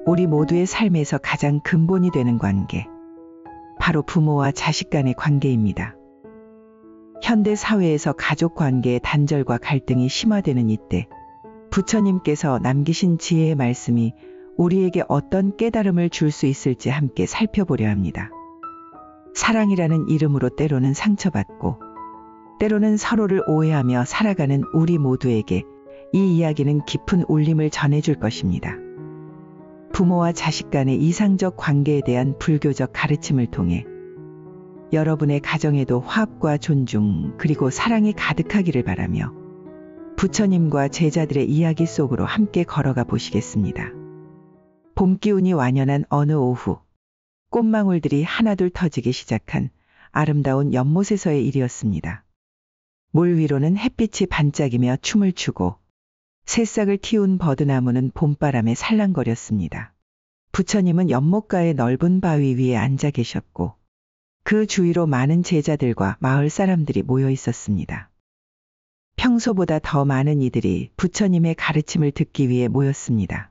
우리 모두의 삶에서 가장 근본이 되는 관계. 바로 부모와 자식 간의 관계입니다. 현대 사회에서 가족 관계의 단절과 갈등이 심화되는 이때 부처님께서 남기신 지혜의 말씀이 우리에게 어떤 깨달음을 줄 수 있을지 함께 살펴보려 합니다. 사랑이라는 이름으로 때로는 상처받고 때로는 서로를 오해하며 살아가는 우리 모두에게 이 이야기는 깊은 울림을 전해줄 것입니다. 부모와 자식 간의 이상적 관계에 대한 불교적 가르침을 통해 여러분의 가정에도 화합과 존중 그리고 사랑이 가득하기를 바라며 부처님과 제자들의 이야기 속으로 함께 걸어가 보시겠습니다. 봄 기운이 완연한 어느 오후, 꽃망울들이 하나둘 터지기 시작한 아름다운 연못에서의 일이었습니다. 물 위로는 햇빛이 반짝이며 춤을 추고 새싹을 틔운 버드나무는 봄바람에 살랑거렸습니다. 부처님은 연못가의 넓은 바위 위에 앉아 계셨고 그 주위로 많은 제자들과 마을 사람들이 모여 있었습니다. 평소보다 더 많은 이들이 부처님의 가르침을 듣기 위해 모였습니다.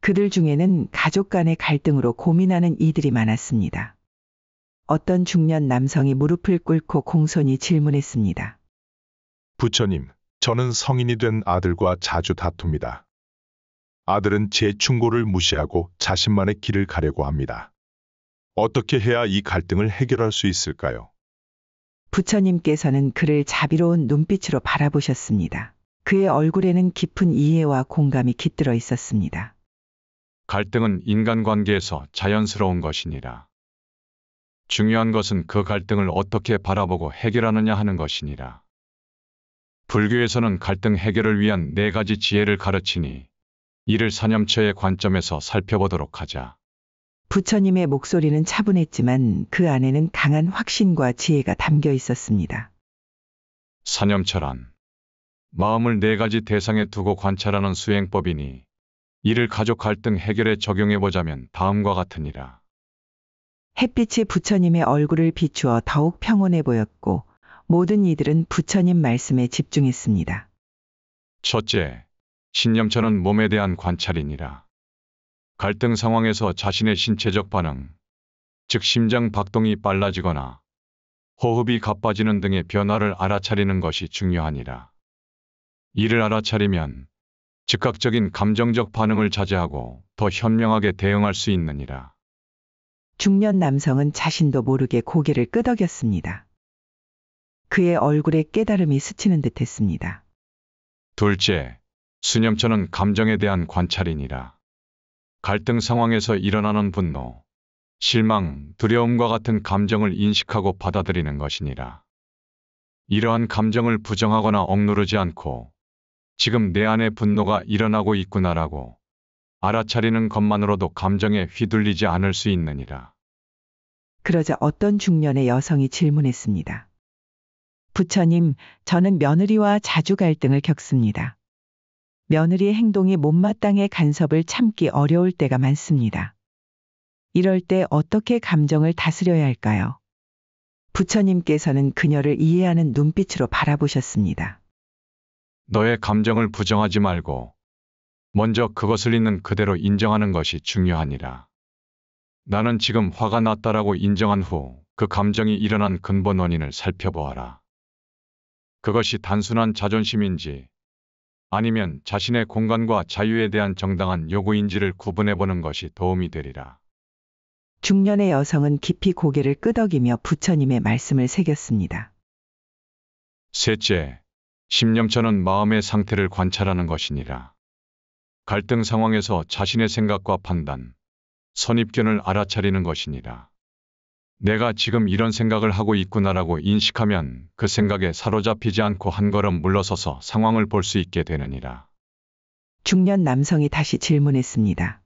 그들 중에는 가족 간의 갈등으로 고민하는 이들이 많았습니다. 어떤 중년 남성이 무릎을 꿇고 공손히 질문했습니다. 부처님, 저는 성인이 된 아들과 자주 다툽니다. 아들은 제 충고를 무시하고 자신만의 길을 가려고 합니다. 어떻게 해야 이 갈등을 해결할 수 있을까요? 부처님께서는 그를 자비로운 눈빛으로 바라보셨습니다. 그의 얼굴에는 깊은 이해와 공감이 깃들어 있었습니다. 갈등은 인간관계에서 자연스러운 것이니라. 중요한 것은 그 갈등을 어떻게 바라보고 해결하느냐 하는 것이니라. 불교에서는 갈등 해결을 위한 4가지 지혜를 가르치니 이를 사념처의 관점에서 살펴보도록 하자. 부처님의 목소리는 차분했지만 그 안에는 강한 확신과 지혜가 담겨 있었습니다. 사념처란 마음을 4가지 대상에 두고 관찰하는 수행법이니 이를 가족 갈등 해결에 적용해보자면 다음과 같으니라. 햇빛이 부처님의 얼굴을 비추어 더욱 평온해 보였고 모든 이들은 부처님 말씀에 집중했습니다. 첫째, 신념처는 몸에 대한 관찰이니라. 갈등 상황에서 자신의 신체적 반응, 즉 심장 박동이 빨라지거나 호흡이 가빠지는 등의 변화를 알아차리는 것이 중요하니라. 이를 알아차리면 즉각적인 감정적 반응을 자제하고 더 현명하게 대응할 수 있느니라. 중년 남성은 자신도 모르게 고개를 끄덕였습니다. 그의 얼굴에 깨달음이 스치는 듯했습니다. 둘째, 수념처는 감정에 대한 관찰이니라. 갈등 상황에서 일어나는 분노, 실망, 두려움과 같은 감정을 인식하고 받아들이는 것이니라. 이러한 감정을 부정하거나 억누르지 않고 지금 내 안에 분노가 일어나고 있구나라고 알아차리는 것만으로도 감정에 휘둘리지 않을 수 있느니라. 그러자 어떤 중년의 여성이 질문했습니다. 부처님, 저는 며느리와 자주 갈등을 겪습니다. 며느리의 행동이 못마땅해 간섭을 참기 어려울 때가 많습니다. 이럴 때 어떻게 감정을 다스려야 할까요? 부처님께서는 그녀를 이해하는 눈빛으로 바라보셨습니다. 너의 감정을 부정하지 말고 먼저 그것을 있는 그대로 인정하는 것이 중요하니라. 나는 지금 화가 났다라고 인정한 후 그 감정이 일어난 근본 원인을 살펴보아라. 그것이 단순한 자존심인지 아니면 자신의 공간과 자유에 대한 정당한 요구인지를 구분해보는 것이 도움이 되리라. 중년의 여성은 깊이 고개를 끄덕이며 부처님의 말씀을 새겼습니다. 셋째, 심념처는 마음의 상태를 관찰하는 것이니라. 갈등 상황에서 자신의 생각과 판단, 선입견을 알아차리는 것이니라. 내가 지금 이런 생각을 하고 있구나라고 인식하면 그 생각에 사로잡히지 않고 한 걸음 물러서서 상황을 볼 수 있게 되느니라. 중년 남성이 다시 질문했습니다.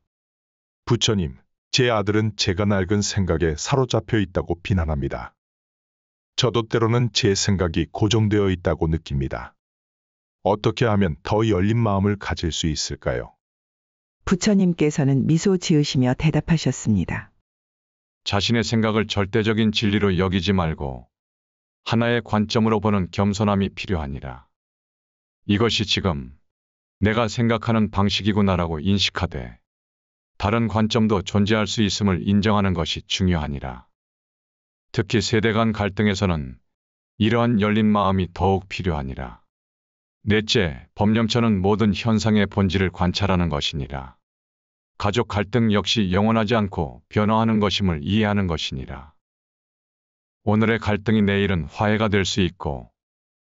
부처님, 제 아들은 제가 낡은 생각에 사로잡혀 있다고 비난합니다. 저도 때로는 제 생각이 고정되어 있다고 느낍니다. 어떻게 하면 더 열린 마음을 가질 수 있을까요? 부처님께서는 미소 지으시며 대답하셨습니다. 자신의 생각을 절대적인 진리로 여기지 말고 하나의 관점으로 보는 겸손함이 필요하니라. 이것이 지금 내가 생각하는 방식이구나라고 인식하되 다른 관점도 존재할 수 있음을 인정하는 것이 중요하니라. 특히 세대 간 갈등에서는 이러한 열린 마음이 더욱 필요하니라. 넷째, 법념처는 모든 현상의 본질을 관찰하는 것이니라. 가족 갈등 역시 영원하지 않고 변화하는 것임을 이해하는 것이니라. 오늘의 갈등이 내일은 화해가 될 수 있고,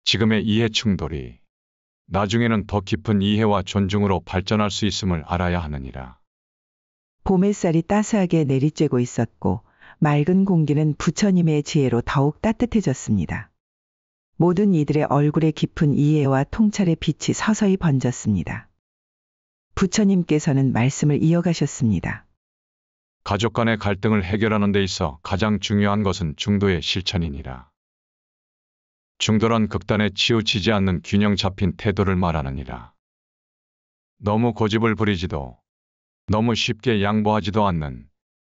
지금의 이해 충돌이 나중에는 더 깊은 이해와 존중으로 발전할 수 있음을 알아야 하느니라. 봄 햇살이 따스하게 내리쬐고 있었고 맑은 공기는 부처님의 지혜로 더욱 따뜻해졌습니다. 모든 이들의 얼굴에 깊은 이해와 통찰의 빛이 서서히 번졌습니다. 부처님께서는 말씀을 이어가셨습니다. 가족 간의 갈등을 해결하는 데 있어 가장 중요한 것은 중도의 실천이니라. 중도란 극단에 치우치지 않는 균형 잡힌 태도를 말하느니라. 너무 고집을 부리지도 너무 쉽게 양보하지도 않는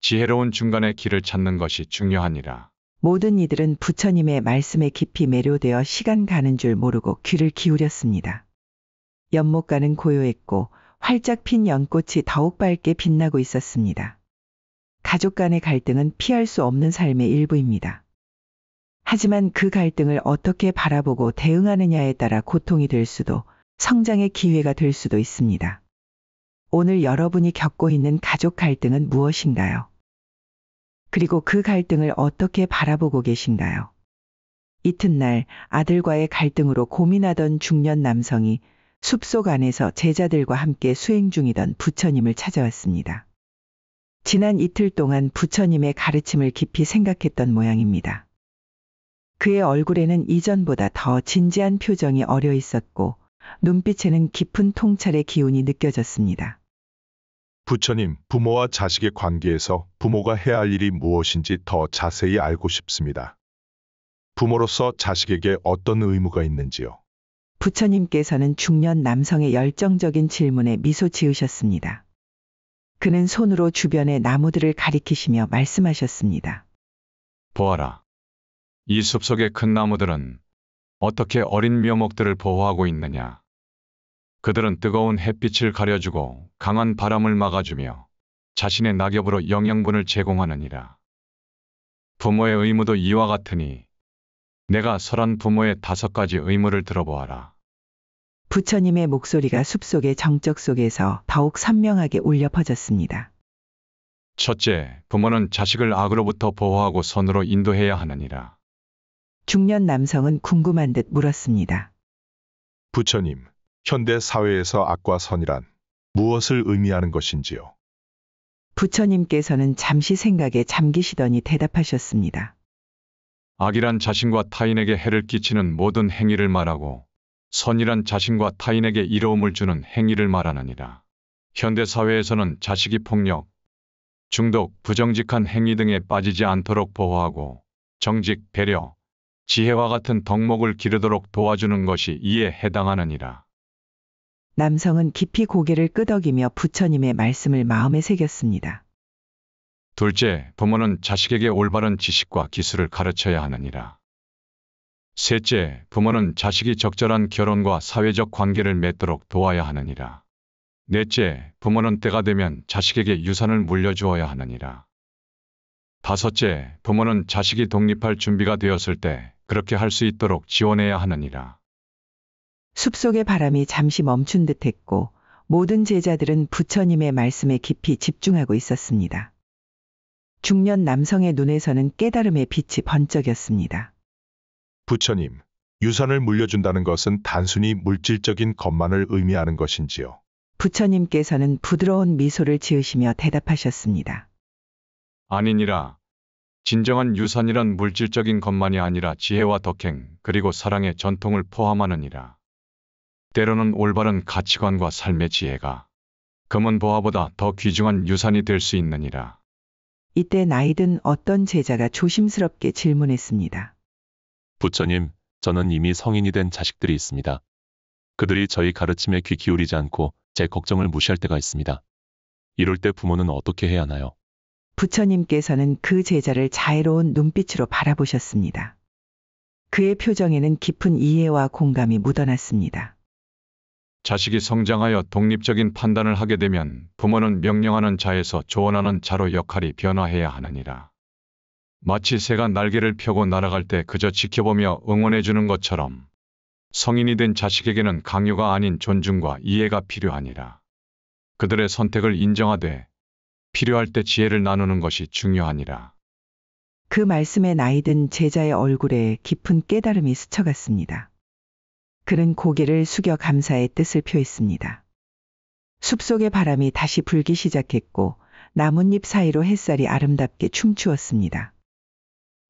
지혜로운 중간의 길을 찾는 것이 중요하니라. 모든 이들은 부처님의 말씀에 깊이 매료되어 시간 가는 줄 모르고 귀를 기울였습니다. 연못가는 고요했고 활짝 핀 연꽃이 더욱 밝게 빛나고 있었습니다. 가족 간의 갈등은 피할 수 없는 삶의 일부입니다. 하지만 그 갈등을 어떻게 바라보고 대응하느냐에 따라 고통이 될 수도 성장의 기회가 될 수도 있습니다. 오늘 여러분이 겪고 있는 가족 갈등은 무엇인가요? 그리고 그 갈등을 어떻게 바라보고 계신가요? 이튿날 아들과의 갈등으로 고민하던 중년 남성이 숲속 안에서 제자들과 함께 수행 중이던 부처님을 찾아왔습니다. 지난 이틀 동안 부처님의 가르침을 깊이 생각했던 모양입니다. 그의 얼굴에는 이전보다 더 진지한 표정이 어려 있었고 눈빛에는 깊은 통찰의 기운이 느껴졌습니다. 부처님, 부모와 자식의 관계에서 부모가 해야 할 일이 무엇인지 더 자세히 알고 싶습니다. 부모로서 자식에게 어떤 의무가 있는지요? 부처님께서는 중년 남성의 열정적인 질문에 미소 지으셨습니다. 그는 손으로 주변의 나무들을 가리키시며 말씀하셨습니다. 보아라. 이 숲속의 큰 나무들은 어떻게 어린 묘목들을 보호하고 있느냐. 그들은 뜨거운 햇빛을 가려주고 강한 바람을 막아주며 자신의 낙엽으로 영양분을 제공하느니라. 부모의 의무도 이와 같으니 내가 설한 부모의 5가지 의무를 들어보아라. 부처님의 목소리가 숲속의 정적 속에서 더욱 선명하게 울려 퍼졌습니다. 첫째, 부모는 자식을 악으로부터 보호하고 선으로 인도해야 하느니라. 중년 남성은 궁금한 듯 물었습니다. 부처님, 현대 사회에서 악과 선이란 무엇을 의미하는 것인지요? 부처님께서는 잠시 생각에 잠기시더니 대답하셨습니다. 악이란 자신과 타인에게 해를 끼치는 모든 행위를 말하고 선이란 자신과 타인에게 이로움을 주는 행위를 말하느니라. 현대 사회에서는 자식이 폭력, 중독, 부정직한 행위 등에 빠지지 않도록 보호하고 정직, 배려, 지혜와 같은 덕목을 기르도록 도와주는 것이 이에 해당하느니라. 남성은 깊이 고개를 끄덕이며 부처님의 말씀을 마음에 새겼습니다. 둘째, 부모는 자식에게 올바른 지식과 기술을 가르쳐야 하느니라. 셋째, 부모는 자식이 적절한 결혼과 사회적 관계를 맺도록 도와야 하느니라. 넷째, 부모는 때가 되면 자식에게 유산을 물려주어야 하느니라. 다섯째, 부모는 자식이 독립할 준비가 되었을 때 그렇게 할 수 있도록 지원해야 하느니라. 숲속의 바람이 잠시 멈춘 듯했고 모든 제자들은 부처님의 말씀에 깊이 집중하고 있었습니다. 중년 남성의 눈에서는 깨달음의 빛이 번쩍였습니다. 부처님, 유산을 물려준다는 것은 단순히 물질적인 것만을 의미하는 것인지요? 부처님께서는 부드러운 미소를 지으시며 대답하셨습니다. 아니니라. 진정한 유산이란 물질적인 것만이 아니라 지혜와 덕행 그리고 사랑의 전통을 포함하느니라. 때로는 올바른 가치관과 삶의 지혜가 금은 보화보다 더 귀중한 유산이 될 수 있느니라. 이때 나이든 어떤 제자가 조심스럽게 질문했습니다. 부처님, 저는 이미 성인이 된 자식들이 있습니다. 그들이 저희 가르침에 귀 기울이지 않고 제 걱정을 무시할 때가 있습니다. 이럴 때 부모는 어떻게 해야 하나요? 부처님께서는 그 제자를 자애로운 눈빛으로 바라보셨습니다. 그의 표정에는 깊은 이해와 공감이 묻어났습니다. 자식이 성장하여 독립적인 판단을 하게 되면 부모는 명령하는 자에서 조언하는 자로 역할이 변화해야 하느니라. 마치 새가 날개를 펴고 날아갈 때 그저 지켜보며 응원해 주는 것처럼 성인이 된 자식에게는 강요가 아닌 존중과 이해가 필요하니라. 그들의 선택을 인정하되 필요할 때 지혜를 나누는 것이 중요하니라. 그 말씀에 나이든 제자의 얼굴에 깊은 깨달음이 스쳐갔습니다. 그는 고개를 숙여 감사의 뜻을 표했습니다. 숲속의 바람이 다시 불기 시작했고 나뭇잎 사이로 햇살이 아름답게 춤추었습니다.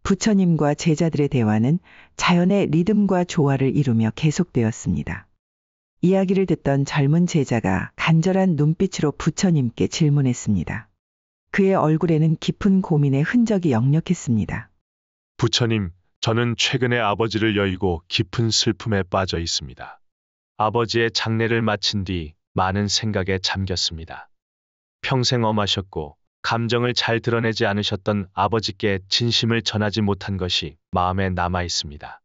부처님과 제자들의 대화는 자연의 리듬과 조화를 이루며 계속되었습니다. 이야기를 듣던 젊은 제자가 간절한 눈빛으로 부처님께 질문했습니다. 그의 얼굴에는 깊은 고민의 흔적이 역력했습니다. 부처님, 저는 최근에 아버지를 여의고 깊은 슬픔에 빠져 있습니다. 아버지의 장례를 마친 뒤 많은 생각에 잠겼습니다. 평생 엄하셨고 감정을 잘 드러내지 않으셨던 아버지께 진심을 전하지 못한 것이 마음에 남아 있습니다.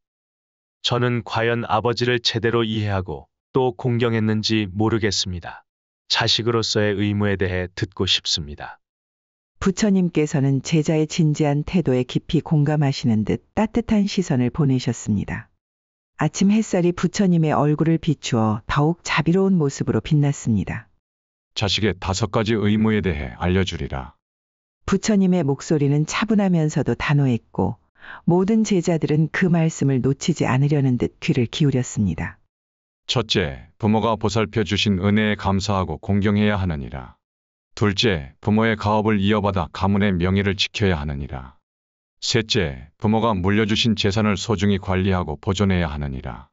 저는 과연 아버지를 제대로 이해하고 또 공경했는지 모르겠습니다. 자식으로서의 의무에 대해 듣고 싶습니다. 부처님께서는 제자의 진지한 태도에 깊이 공감하시는 듯 따뜻한 시선을 보내셨습니다. 아침 햇살이 부처님의 얼굴을 비추어 더욱 자비로운 모습으로 빛났습니다. 자식의 5가지 의무에 대해 알려주리라. 부처님의 목소리는 차분하면서도 단호했고 모든 제자들은 그 말씀을 놓치지 않으려는 듯 귀를 기울였습니다. 첫째, 부모가 보살펴 주신 은혜에 감사하고 공경해야 하느니라. 둘째, 부모의 가업을 이어받아 가문의 명예를 지켜야 하느니라. 셋째, 부모가 물려주신 재산을 소중히 관리하고 보존해야 하느니라.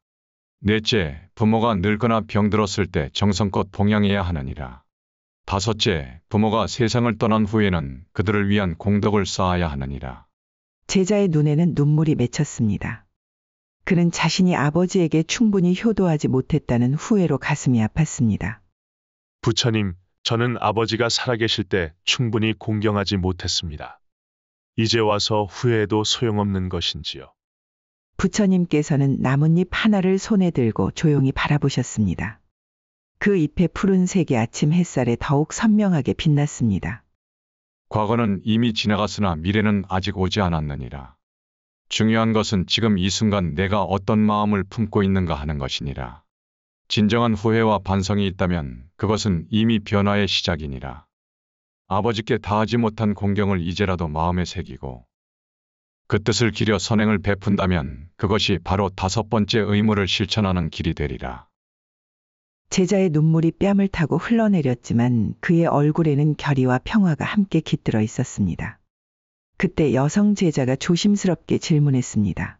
넷째, 부모가 늙거나 병들었을 때 정성껏 봉양해야 하느니라. 다섯째, 부모가 세상을 떠난 후에는 그들을 위한 공덕을 쌓아야 하느니라. 제자의 눈에는 눈물이 맺혔습니다. 그는 자신이 아버지에게 충분히 효도하지 못했다는 후회로 가슴이 아팠습니다. 부처님, 저는 아버지가 살아계실 때 충분히 공경하지 못했습니다. 이제 와서 후회해도 소용없는 것인지요. 부처님께서는 나뭇잎 하나를 손에 들고 조용히 바라보셨습니다. 그 잎의 푸른색이 아침 햇살에 더욱 선명하게 빛났습니다. 과거는 이미 지나갔으나 미래는 아직 오지 않았느니라. 중요한 것은 지금 이 순간 내가 어떤 마음을 품고 있는가 하는 것이니라. 진정한 후회와 반성이 있다면 그것은 이미 변화의 시작이니라. 아버지께 다하지 못한 공경을 이제라도 마음에 새기고 그 뜻을 기려 선행을 베푼다면 그것이 바로 5번째 의무를 실천하는 길이 되리라. 제자의 눈물이 뺨을 타고 흘러내렸지만 그의 얼굴에는 결의와 평화가 함께 깃들어 있었습니다. 그때 여성 제자가 조심스럽게 질문했습니다.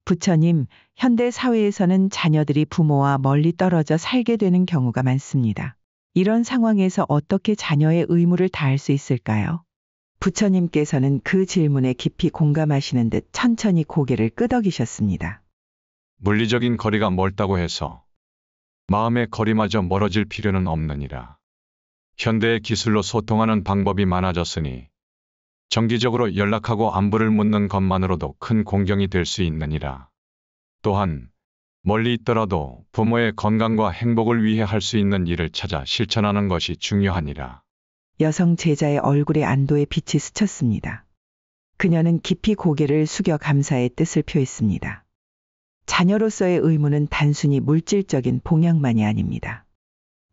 부처님, 현대 사회에서는 자녀들이 부모와 멀리 떨어져 살게 되는 경우가 많습니다. 이런 상황에서 어떻게 자녀의 의무를 다할 수 있을까요? 부처님께서는 그 질문에 깊이 공감하시는 듯 천천히 고개를 끄덕이셨습니다. 물리적인 거리가 멀다고 해서 마음의 거리마저 멀어질 필요는 없느니라. 현대의 기술로 소통하는 방법이 많아졌으니 정기적으로 연락하고 안부를 묻는 것만으로도 큰 공경이 될 수 있느니라. 또한 멀리 있더라도 부모의 건강과 행복을 위해 할 수 있는 일을 찾아 실천하는 것이 중요하니라. 여성 제자의 얼굴에 안도의 빛이 스쳤습니다. 그녀는 깊이 고개를 숙여 감사의 뜻을 표했습니다. 자녀로서의 의무는 단순히 물질적인 봉양만이 아닙니다.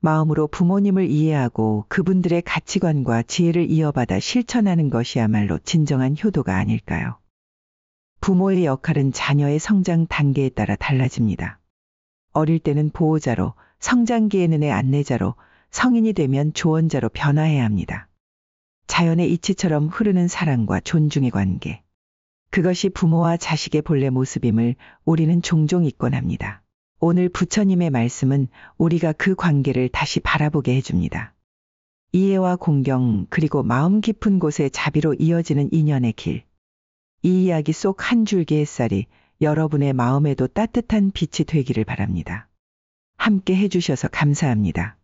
마음으로 부모님을 이해하고 그분들의 가치관과 지혜를 이어받아 실천하는 것이야말로 진정한 효도가 아닐까요? 부모의 역할은 자녀의 성장 단계에 따라 달라집니다. 어릴 때는 보호자로, 성장기에는 의 안내자로, 성인이 되면 조언자로 변화해야 합니다. 자연의 이치처럼 흐르는 사랑과 존중의 관계. 그것이 부모와 자식의 본래 모습임을 우리는 종종 잊곤 합니다. 오늘 부처님의 말씀은 우리가 그 관계를 다시 바라보게 해줍니다. 이해와 공경 그리고 마음 깊은 곳에 자비로 이어지는 인연의 길. 이 이야기 속 한 줄기 햇살이 여러분의 마음에도 따뜻한 빛이 되기를 바랍니다. 함께 해주셔서 감사합니다.